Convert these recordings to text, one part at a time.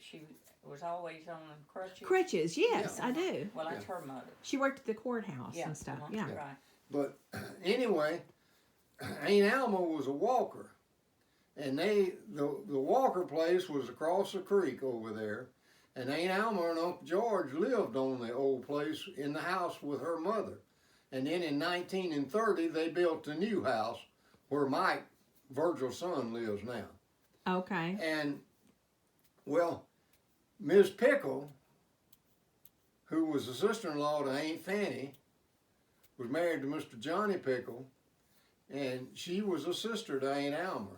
she was always on crutches? Crutches, yes, I do. Well, that's her mother. She worked at the courthouse and stuff. Yeah. Right. But anyway, Aunt Alma was a walker. And the Walker place was across the creek over there. And Aunt Alma and Uncle George lived on the old place in the house with her mother. And then in 1930, they built a new house where Mike, Virgil's son, lives now. Okay. And, well, Ms. Pickle, who was the sister-in-law to Aunt Fanny, was married to Mr. Johnny Pickle, and she was a sister to Aunt Alma.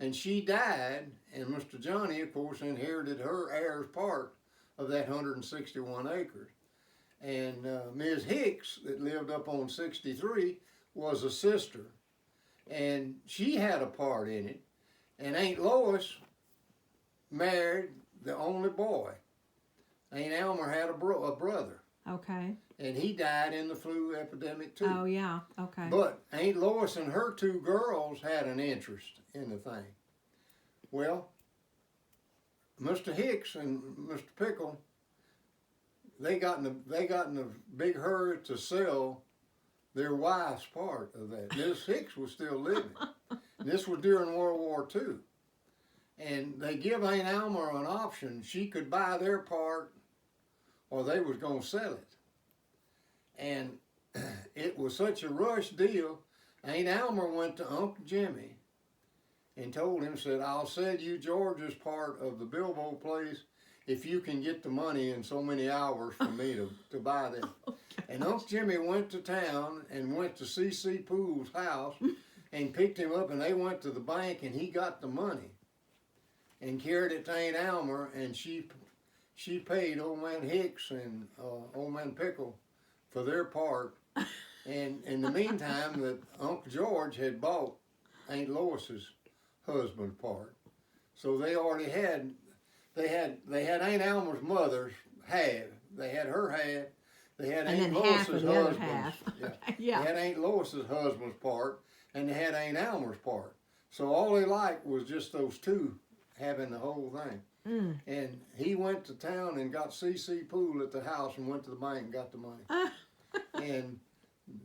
And she died, and Mr. Johnny, of course, inherited her heir's part of that 161 acres. And Ms. Hicks, that lived up on 63, was a sister, and she had a part in it. And Aunt Lois married the only boy. Aunt Alma had a brother. Okay. And he died in the flu epidemic too. Oh, yeah, okay. But Aunt Lois and her two girls had an interest in the thing. Well, Mr. Hicks and Mr. Pickle, they got in a big hurry to sell their wife's part of that. Miss Hicks was still living. This was during World War II. And they give Aunt Alma an option. She could buy their part or they was going to sell it. And it was such a rush deal. Aunt Alma went to Uncle Jimmy and told him, said, I'll sell you George's part of the Bilbo place if you can get the money in so many hours for me to buy them. Oh, and Uncle Jimmy went to town and went to C.C. Poole's house and picked him up, and they went to the bank, and he got the money and carried it to Aunt Alma, and she paid old man Hicks and old man Pickle for their part. And in the meantime, that Uncle George had bought Aunt Lois's husband's part. So they already had, they had Aunt Alma's mother's half. They had her half. They had and Aunt then half of Lois's the other husband's. half. Yeah. Yeah. They had Aunt Lois's husband's part, and they had Aunt Alma's part. So all they liked was just those two having the whole thing. Mm. And he went to town and got C.C. Poole at the house and went to the bank and got the money. And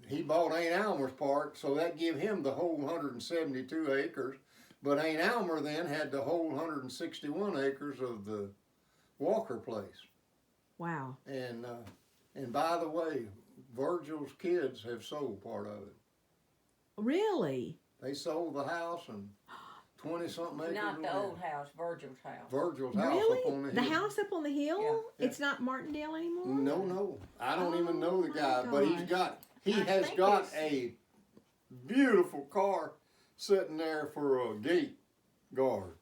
he bought Aunt Alma's part, so that gave him the whole 172 acres. But Aunt Alma then had the whole 161 acres of the Walker place. Wow. And by the way, Virgil's kids have sold part of it. Really? They sold the house and 20-something acres. Not the old house, Virgil's house. Virgil's house Really? up on the hill. House up on the hill? Yeah. It's not Martindale anymore? No. I don't even know the my guy, but he has got a beautiful car sitting there for a gate guard.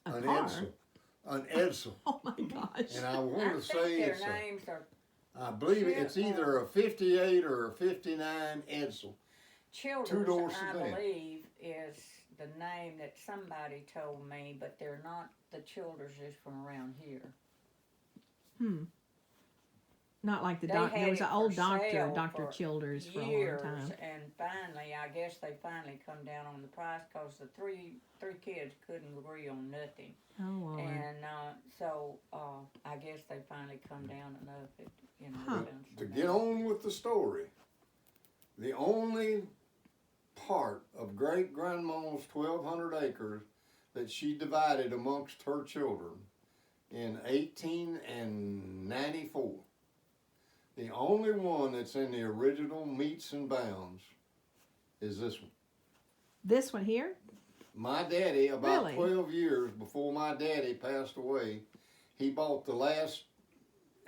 An car? Edsel. An Edsel. Oh my gosh. And I want to say their it's names are I believe it's either a 58 or a 59 Edsel. Childers, Two-door I sedan. believe, is the name that somebody told me, but they're not. The Childers is from around here. Not like the They doctor. had There was it an for old doctor, sale Dr. for Childers, for a long years, time. and finally, I guess they finally come down on the price because the three kids couldn't agree on nothing, Oh, Lord. and so I guess they finally come down enough. It, Huh. done To some get on with the story, the only part of great grandma's 1,200 acres that she divided amongst her children in 1894. The only one that's in the original meets and bounds is this one. This one here? My daddy, about Really? 12 years before my daddy passed away, he bought the last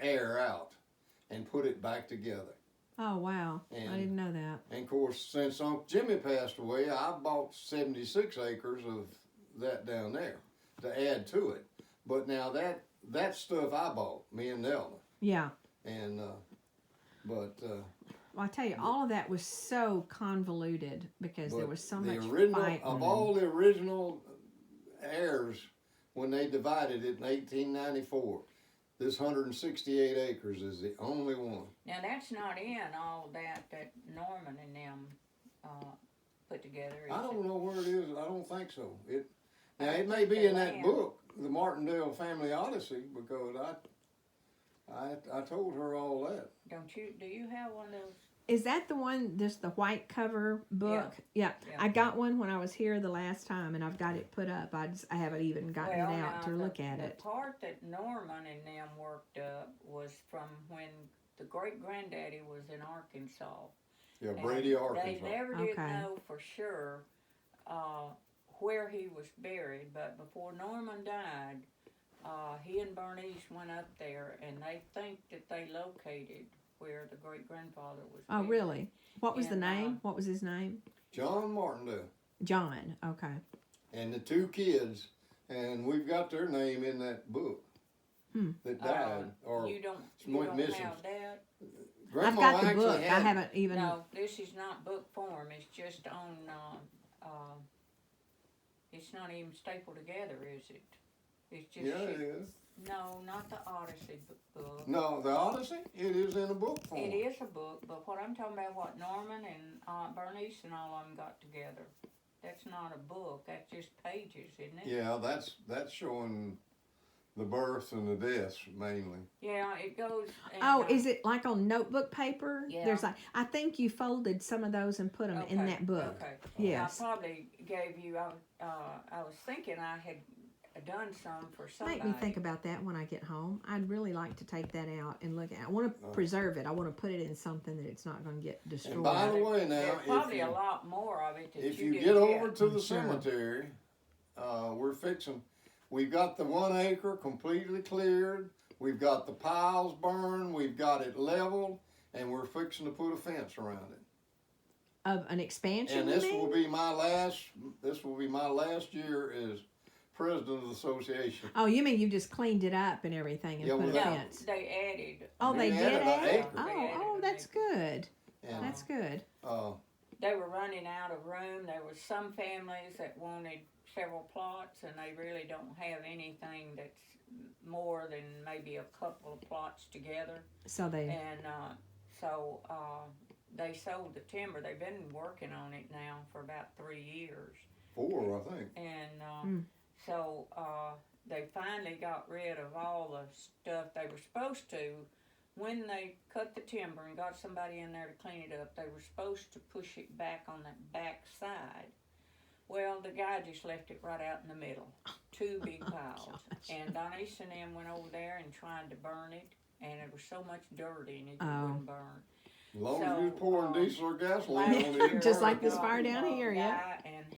heir out and put it back together. Oh, wow. I And- didn't know that. And of course, since Uncle Jimmy passed away, I bought 76 acres of that down there to add to it. But now that stuff I bought, me and Nelma. Yeah. And Well, I tell you, all of that was so convoluted because there but was so the much original fighting. of all the original heirs when they divided it in 1894. This 168 acres is the only one. Now that's not in all that Norman and them put together. Is I don't it? know where it is. I don't think so. It may be in that book. the Martindale Family Odyssey because I told her all that. Do you have one of those? Is that the one, just the white cover book? Yeah. Yeah. I got one when I was here the last time, and I've got it put up. I haven't even gotten it out to look at it. The part that Norman and them worked up was from when the great granddaddy was in Arkansas. Yeah, Brady, And Arkansas. They never did Okay. know for sure where he was buried, but before Norman died, he and Bernice went up there, and they think that they located where the great grandfather was Oh, buried. really? What was the And, name? What was his name? John Martindale. John. Okay. And the 2 kids, and we've got their name in that book that died or you don't went missing. have that? Grandma I've got the actually book. I had- haven't even. No, this is not book form. It's just on. It's not even stapled together, is it? It's just. Yeah, it is. No, not the Odyssey book. No, the Odyssey, it is in a book form. It is a book, but what I'm talking about, what Norman and Aunt Bernice and all of them got together, that's not a book. That's just pages, isn't it? Yeah, that's showing the birth and the deaths mainly. Yeah, it goes. And, Oh, is it like on notebook paper? Yeah. There's like, I think you folded some of those and put them in Okay, that book. Okay. Yes. I probably gave you. I was thinking I had done some for somebody. Make me think about that when I get home. I'd really like to take that out and look at it. I want to preserve it. I want to put it in something that it's not going to get destroyed. And by the way, now, There's probably if a you, lot more of it that if you you didn't get over get. to the Sure. cemetery, we're fixing. We've got the 1 acre completely cleared. We've got the piles burned. We've got it leveled, and we're fixing to put a fence around it. Of an expansion, And you this mean? will be my last. This will be my last year as president of the association. Oh, you mean you just cleaned it up and everything and Yeah, put a well, No, fence? they added. Oh, We they did added an add? acre. They added Oh, an that's acre. good. And That's good. They were running out of room. There was some families that wanted several plots, and they really don't have anything that's more than maybe a couple of plots together. So they. And so they sold the timber. They've been working on it now for about 3 years. 4, I think. And so they finally got rid of all the stuff they were supposed to. When they cut the timber and got somebody in there to clean it up, they were supposed to push it back on that back side. Well, the guy just left it right out in the middle. 2 big piles. And Donice and them went over there and tried to burn it, and there was so much dirt in it, it wouldn't burn. As long as So, you're pouring diesel or gasoline Last on year it, Just we like this got fire down a here, yeah. guy, and